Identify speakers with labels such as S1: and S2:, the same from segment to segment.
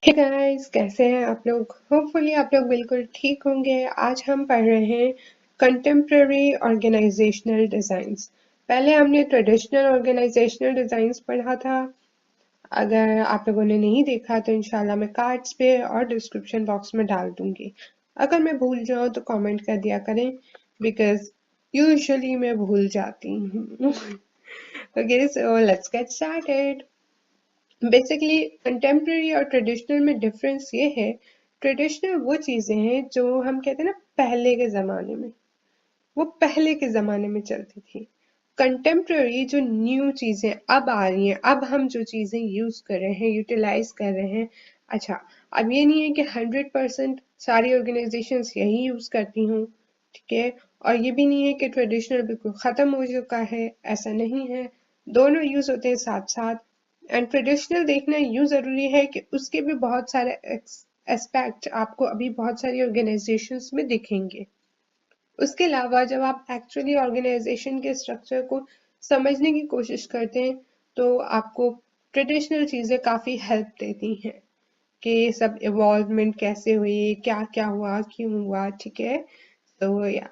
S1: Hey guys, कैसे हैं आप लोग। होपफुली आप लोग बिल्कुल ठीक होंगे। आज हम पढ़ रहे हैं कंटेम्प्रेरी ऑर्गेनाइजेशनल डिज़ाइंस। पहले हमने ट्रेडिशनल ऑर्गेनाइजेशनल डिज़ाइंस पढ़ा था। अगर आप लोगों ने नहीं देखा तो इंशाल्लाह मैं कार्ड्स पे और डिस्क्रिप्शन बॉक्स में डाल दूंगी। अगर मैं भूल जाऊँ तो कमेंट कर दिया करें, बिकॉज यूजुअली मैं भूल जाती हूँ। Okay, so let's get started. Basically contemporary और ट्रेडिशनल में डिफरेंस ये है, ट्रेडिशनल वो चीज़ें हैं जो हम कहते हैं ना पहले के ज़माने में, वो पहले के ज़माने में चलती थी। कंटेम्प्रेरी जो न्यू चीज़ें अब आ रही हैं, अब हम जो चीज़ें यूज़ कर रहे हैं, यूटिलाइज कर रहे हैं। अच्छा, अब ये नहीं है कि 100% सारी ऑर्गेनाइजेशंस यही यूज़ करती हूँ, ठीक है। और ये भी नहीं है कि ट्रेडिशनल बिल्कुल ख़त्म हो चुका है, ऐसा नहीं है। दोनों यूज़ होते हैं साथ साथ। एंड ट्रेडिशनल देखना यूँ ज़रूरी है कि उसके भी बहुत सारे एस्पेक्ट आपको अभी बहुत सारी ऑर्गेनाइजेशंस में दिखेंगे। उसके अलावा जब आप एक्चुअली ऑर्गेनाइजेशन के स्ट्रक्चर को समझने की कोशिश करते हैं तो आपको ट्रेडिशनल चीज़ें काफ़ी हेल्प देती हैं कि सब इवॉल्वमेंट कैसे हुई, क्या क्या हुआ, क्यों हुआ, ठीक है। तो या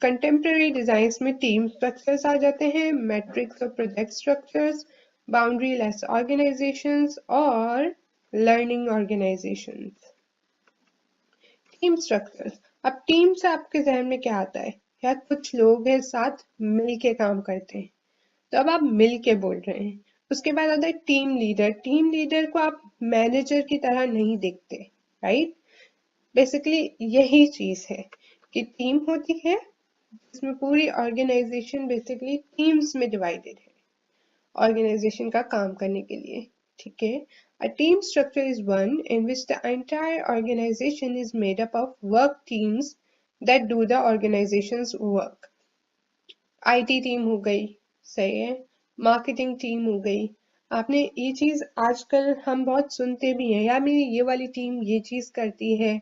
S1: कंटेम्प्रेरी डिजाइन्स में टीम स्ट्रक्चर्स आ जाते हैं, मैट्रिक्स और project structures, boundary less organisations और लर्निंग ऑर्गेनाइजेशंस। Team structures. अब टीम से आपके जहन में क्या आता है? यार कुछ लोग हैं साथ मिल के काम करते हैं, तो अब आप मिल के बोल रहे हैं। उसके बाद आता है टीम लीडर। टीम लीडर को आप मैनेजर की तरह नहीं देखते, राइट। बेसिकली यही चीज है कि टीम होती है जिसमें पूरी ऑर्गेनाइजेशन बेसिकली टीम्स में डिवाइडेड है ऑर्गेनाइजेशन का काम करने के लिए, ठीक है। A team structure is one in which the entire organization is made up of work teams that do the organization's work. IT team हो गई, सही है, मार्केटिंग टीम हो गई। आपने ये चीज आजकल हम बहुत सुनते भी हैं, यार मेरी ये वाली टीम ये चीज करती है।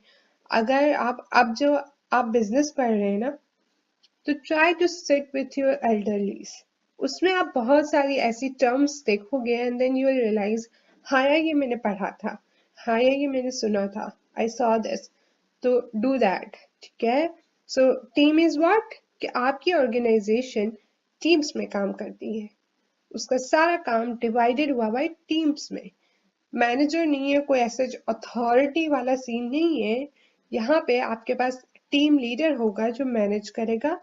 S1: अगर आप अब जो आप बिजनेस कर रहे हैं ना, तो try to sit with your elderlies. उसमें आप बहुत सारी ऐसी टर्म्स देखोगे and then you will realise, हाँ यार ये मैंने पढ़ा था, हाँ यार ये मैंने सुना था, आई सॉ दिस। तो डू दैट, ठीक है। सो टीम इज व्हाट, कि आपकी ऑर्गेनाइजेशन टीम्स में काम करती है, उसका सारा काम डिवाइडेड हुआ हुआ है टीम्स में। मैनेजर नहीं है, कोई ऐसा अथॉरिटी वाला सीन नहीं है। यहाँ पे आपके पास टीम लीडर होगा जो मैनेज करेगा,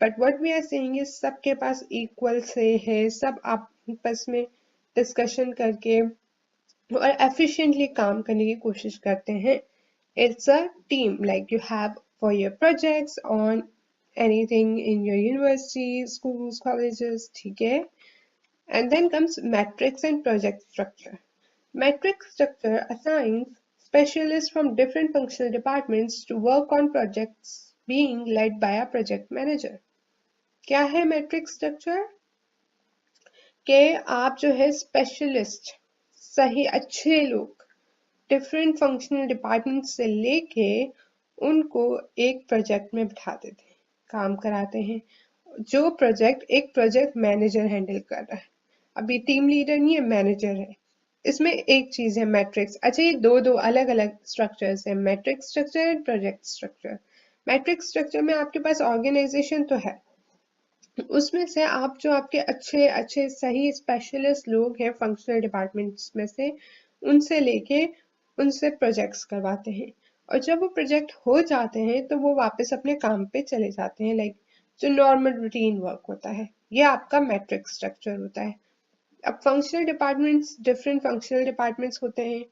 S1: but what we are saying is सबके पास इक्वल से है, सब आपस में डिस्कशन करके और एफिशिएंटली काम करने की कोशिश करते हैं। It's a team like you have for your projects on anything in your university, schools, colleges, ठीक है। And then comes matrix and project structure. Matrix structure assigns specialists from different functional departments to work on projects being led by a project manager. क्या है matrix structure? के आप जो है specialist, सही अच्छे लोग डिफरेंट फंक्शनल डिपार्टमेंट से लेके उनको एक प्रोजेक्ट में बिठा देते हैं, काम कराते हैं। जो प्रोजेक्ट एक प्रोजेक्ट मैनेजर हैंडल कर रहा है, अभी टीम लीडर नहीं है, मैनेजर है। इसमें एक चीज है मैट्रिक्स। अच्छा, ये दो दो अलग अलग स्ट्रक्चर्स है, matrix structure and project structure. Matrix structure में आपके पास ऑर्गेनाइजेशन तो है, उसमें से आप जो आपके अच्छे अच्छे सही स्पेशलिस्ट लोग हैं फंक्शनल डिपार्टमेंट्स में से, उनसे लेके उनसे प्रोजेक्ट्स करवाते हैं। और जब वो प्रोजेक्ट हो जाते हैं तो वो वापस अपने काम पे चले जाते हैं, लाइक जो नॉर्मल रूटीन वर्क होता है, ये आपका मैट्रिक स्ट्रक्चर होता है। अब functional departments, different functional departments होते हैं,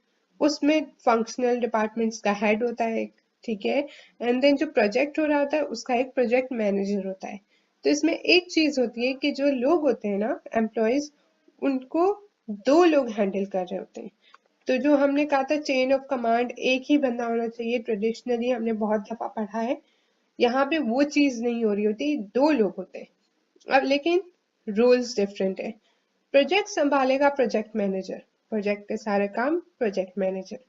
S1: उसमें फंक्शनल डिपार्टमेंट्स का हेड होता है, ठीक है। एंड देन जो प्रोजेक्ट हो रहा होता है उसका एक प्रोजेक्ट मैनेजर होता है। तो इसमें एक चीज होती है कि जो लोग होते हैं ना एम्प्लॉयज, उनको दो लोग हैंडल कर रहे होते हैं। तो जो हमने कहा था चेन ऑफ कमांड, एक ही बंदा होना चाहिए, ट्रेडिशनली हमने बहुत दफा पढ़ा है। यहाँ पे वो चीज नहीं हो रही होती, दो लोग होते हैं। अब लेकिन रोल्स डिफरेंट है। प्रोजेक्ट संभालेगा प्रोजेक्ट मैनेजर, प्रोजेक्ट के सारे काम प्रोजेक्ट मैनेजर,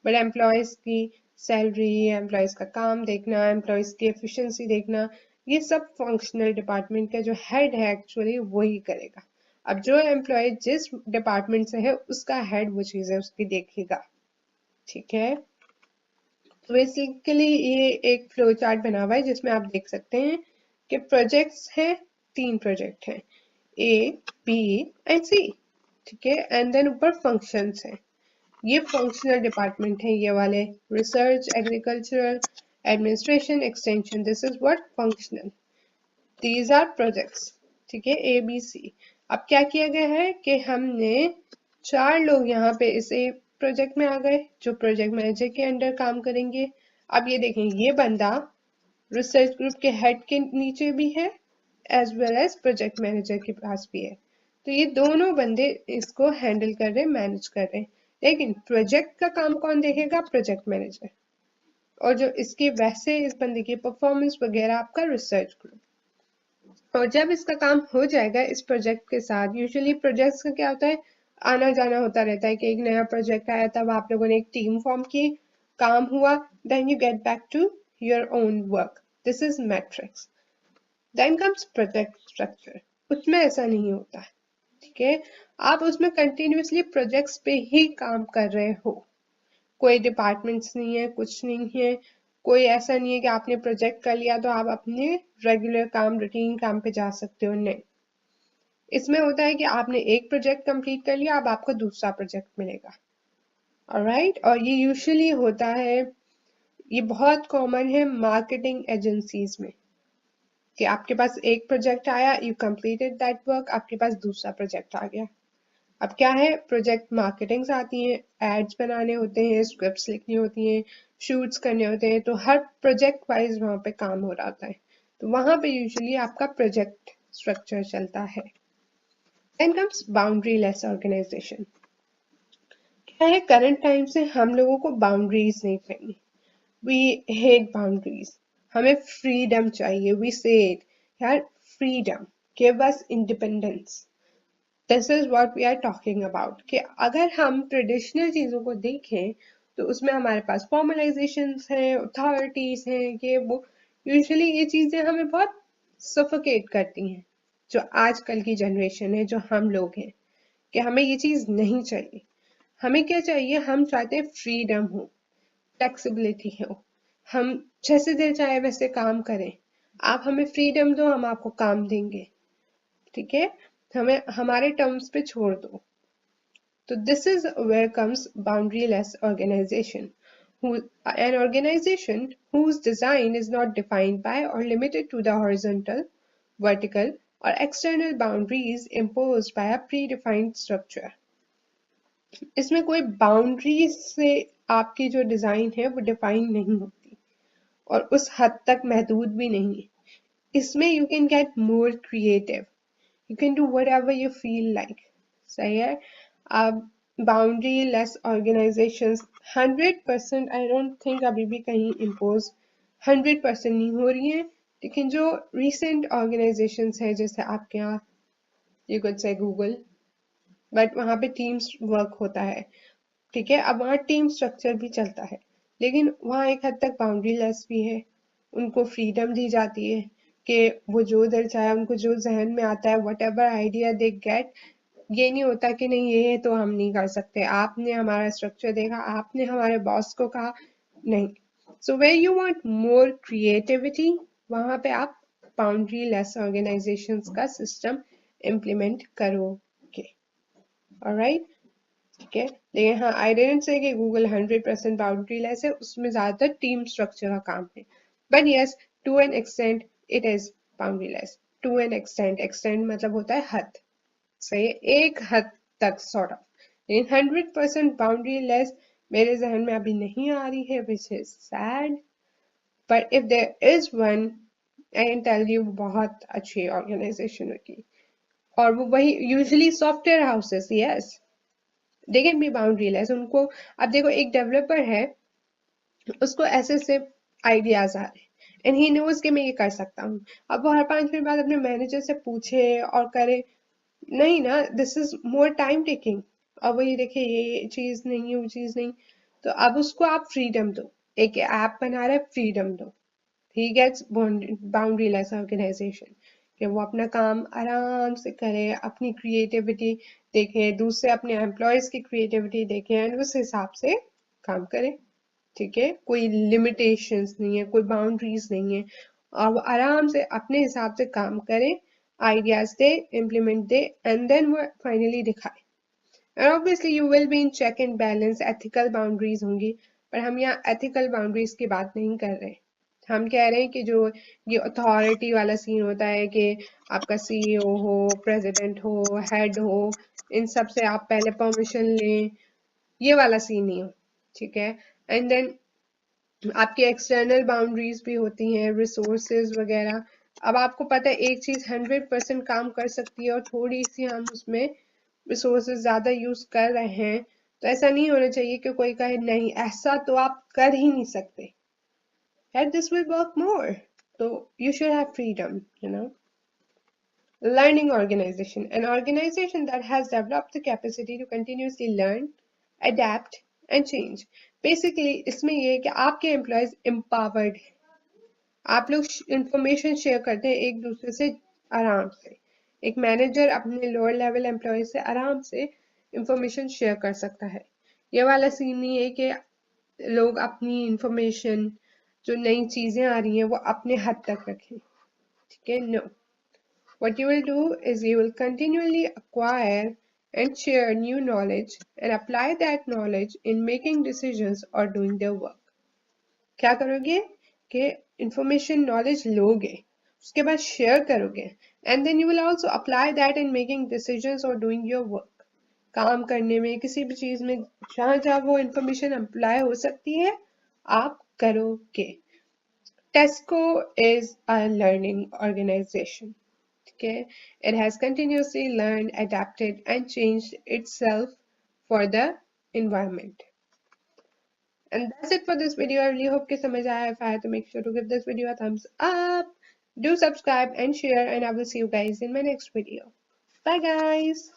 S1: बट एम्प्लॉयज की सैलरी, एम्प्लॉयज का काम देखना, एम्प्लॉयज की एफिशिएंसी देखना, ये सब फंक्शनल डिपार्टमेंट का जो हेड है एक्चुअली वही करेगा। अब जो एम्प्लॉय जिस डिपार्टमेंट से है उसका हेड वो चीजें उसकी देखेगा। ठीक है। तो बेसिकली ये एक फ्लो चार्ट बना हुआ है जिसमें आप देख सकते हैं कि प्रोजेक्ट्स हैं, 3 प्रोजेक्ट हैं, ए बी एंड सी, ठीक है। एंड देन ऊपर फंक्शंस हैं, ये फंक्शनल डिपार्टमेंट है, ये वाले research, agricultural, administration, extension, this is what functional, these are projects, ठीक है, ए बी सी। अब क्या किया गया है कि हमने 4 लोग यहाँ पे इस ए प्रोजेक्ट में आ गए जो प्रोजेक्ट मैनेजर के अंडर काम करेंगे। अब ये देखें, ये बंदा रिसर्च ग्रुप के हेड के नीचे भी है as well as project manager के पास भी है, तो ये दोनों बंदे इसको हैंडल कर रहे हैं, मैनेज कर रहे हैं। लेकिन प्रोजेक्ट का काम कौन देखेगा? Project manager. और जो इसकी वैसे इस बंदे की परफॉर्मेंस वगैरह आपका रिसर्च ग्रुप। और जब इसका काम हो जाएगा इस प्रोजेक्ट के साथ, यूजुअली प्रोजेक्ट्स का क्या होता है, आना जाना होता रहता है कि एक नया प्रोजेक्ट आया तब आप लोगों ने एक टीम फॉर्म की, काम हुआ, then you get back to your own work, this is matrix. Then comes project structure, उसमें ऐसा नहीं होता, ठीक है। आप उसमें कंटिन्यूसली प्रोजेक्ट्स पे ही काम कर रहे हो, कोई डिपार्टमेंट्स नहीं है, कुछ नहीं है, कोई ऐसा नहीं है कि आपने प्रोजेक्ट कर लिया तो आप अपने रेगुलर काम, रूटीन काम पे जा सकते हो, नहीं। इसमें होता है कि आपने एक प्रोजेक्ट कंप्लीट कर लिया, अब आपको दूसरा प्रोजेक्ट मिलेगा, ऑलराइट। और ये यूजुअली होता है, ये बहुत कॉमन है मार्केटिंग एजेंसीज में कि आपके पास एक प्रोजेक्ट आया, यू कंप्लीटेड दैट वर्क, आपके पास दूसरा प्रोजेक्ट आ गया। अब क्या है, प्रोजेक्ट मार्केटिंग्स आती हैं, एड्स बनाने होते हैं, स्क्रिप्ट्स लिखनी होती हैं, शूट्स करने होते हैं, तो हर प्रोजेक्ट वाइज वहाँ पे काम हो रहा होता है, तो वहाँ पे यूजुअली आपका प्रोजेक्ट स्ट्रक्चर चलता है। Then comes boundaryless organisation. क्या है, करंट टाइम से हम लोगों को बाउंड्रीज नहीं चाहिए, वी हेट बाउंड्रीज, हमें फ्रीडम चाहिए, वी से इट, यार freedom, give us independence, this is what we are talking about. कि अगर हम ट्रेडिशनल चीज़ों को देखें तो उसमें हमारे पास फॉर्मलाइजेशंस हैं, अथॉरिटीज हैं, ये वो, यूजुअली ये चीज़ें हमें बहुत सफोकेट करती हैं। जो आजकल की जनरेशन है, जो हम लोग हैं, कि हमें ये चीज़ नहीं चाहिए। हमें क्या चाहिए, हम चाहते हैं फ्रीडम हो, फ्लेक्सिबिलिटी हो, हम जैसे दिल चाहे वैसे काम करें, आप हमें फ्रीडम दो, हम आपको काम देंगे, ठीक है, हमें हमारे टर्म्स पे छोड़ दो। तो this is where comes boundaryless organization, an organization whose design is not defined by or limited to the horizontal, vertical, or external boundaries imposed by a predefined structure. इसमें कोई बाउंड्रीज से आपकी जो डिजाइन है वो डिफाइन नहीं होती और उस हद तक महदूद भी नहीं है। इसमें you can get more creative, you can do whatever you feel like, सही है। अब boundary less organisations 100% I don't think अभी भी कहीं इम्पोज 100% नहीं हो रही हैं, लेकिन जो रिसेंट ऑर्गेनाइजेशंस है जैसे आपके यहाँ you could say Google, but वहाँ पे टीम्स वर्क होता है, ठीक है। अब वहाँ टीम स्ट्रक्चर भी चलता है, लेकिन वहाँ एक हद तक बाउंड्री लेस भी है, उनको फ्रीडम दी जाती है कि वो जो इधर चाहे, उनको जो जहन में आता है, what ever idea they get, ये नहीं होता कि नहीं ये तो हम नहीं कर सकते, आपने हमारा स्ट्रक्चर देखा, आपने हमारे बॉस को कहा, नहीं। So where you want more creativity, वहां पे आप बाउंड्री लेस ऑर्गेनाइजेशंस का सिस्टम इम्प्लीमेंट करोगे, ऑलराइट, ठीक है। लेकिन हाँ, आई डिडंट से कि गूगल 100% बाउंड्री लेस है, उसमें ज्यादातर टीम स्ट्रक्चर का काम है, but yes, to an extent it is boundaryless, to an extent, extent मतलब होता है हद, सही है, एक हद तक सॉर्ट ऑफ, लेकिन 100% बाउंड्री लेस मेरे जहन में अभी नहीं आ रही है, which is sad, but if there is one, I can tell you बहुत अच्छी ऑर्गेनाइजेशन होगी, और वो वही usually software houses, yes, they can be boundaryless. उनको, अब देखो एक डेवलपर है, उसको ऐसे ऐसे आइडियाज आ रहे हैं एंड ही नोज कि मैं ये कर सकता हूँ, अब वो हर 5 मिनट बाद अपने मैनेजर से पूछे और करे, नहीं ना, this is more time taking, अब वो ये देखे ये चीज नहीं, वो चीज नहीं, तो अब उसको आप फ्रीडम दो, एक ऐप बना रहे, फ्रीडम दो, he gets boundaryless organisation, कि वो अपना काम आराम से करे, अपनी क्रिएटिविटी देखे, दूसरे अपने एम्प्लॉयज की क्रिएटिविटी देखे एंड उस हिसाब से काम करें, ठीक है, कोई लिमिटेशंस नहीं है, कोई बाउंड्रीज नहीं है, आप आराम से अपने हिसाब से काम करें, आइडियाज दे, इम्प्लीमेंट दे, एंड देन वो फाइनली दिखाए। And obviously you will be in check and balance, ethical boundaries होंगी, पर हम यहाँ ethical boundaries की बात नहीं कर रहे। हम कह रहे हैं कि जो ये अथॉरिटी वाला सीन होता है कि आपका सीईओ हो, प्रेसिडेंट हो, हेड हो, इन सब से आप पहले परमिशन लें, ये वाला सीन नहीं हो, ठीक है। एंड देन आपकी एक्सटर्नल बाउंड्रीज भी होती हैं, रिसोर्सेज वगैरह। अब आपको पता है एक चीज 100% काम कर सकती है और थोड़ी सी हम उसमें रिसोर्सेज ज्यादा यूज कर रहे हैं, तो ऐसा नहीं होना चाहिए कि कोई कहे नहीं ऐसा तो आप कर ही नहीं सकते, that this will work more, so you should have freedom, you know. Learning organization, an organization that has developed the capacity to continuously learn, adapt and change. Basically इसमें ये है कि आपके एम्प्लॉयज empowered हैं, आप लोग इंफॉर्मेशन शेयर करते हैं एक दूसरे से आराम से, एक मैनेजर अपने लोअर लेवल एम्प्लॉय से आराम से इंफॉर्मेशन शेयर कर सकता है। ये वाला सीन नहीं है कि लोग अपनी इंफॉर्मेशन, जो नई चीजें आ रही हैं वो अपने हद तक रखें, ठीक है। No, what you will do is you will continually acquire and share new knowledge and apply that knowledge in making decisions or doing their work. क्या करोगे कि इंफॉर्मेशन नॉलेज लोगे, उसके बाद शेयर करोगे, and then you will also apply that in making decisions और doing your work. काम करने में, किसी भी चीज में जहां जहां वो इंफॉर्मेशन अप्लाई हो सकती है आप करोगे। Tesco is a learning organisation, okay, it has continuously learned, adapted and changed itself for the environment. And that's it for this video. I really hope कि समझ आया। If आया तो make sure to give this video a thumbs up, do subscribe and share, and I will see you guys in my next video. Bye guys.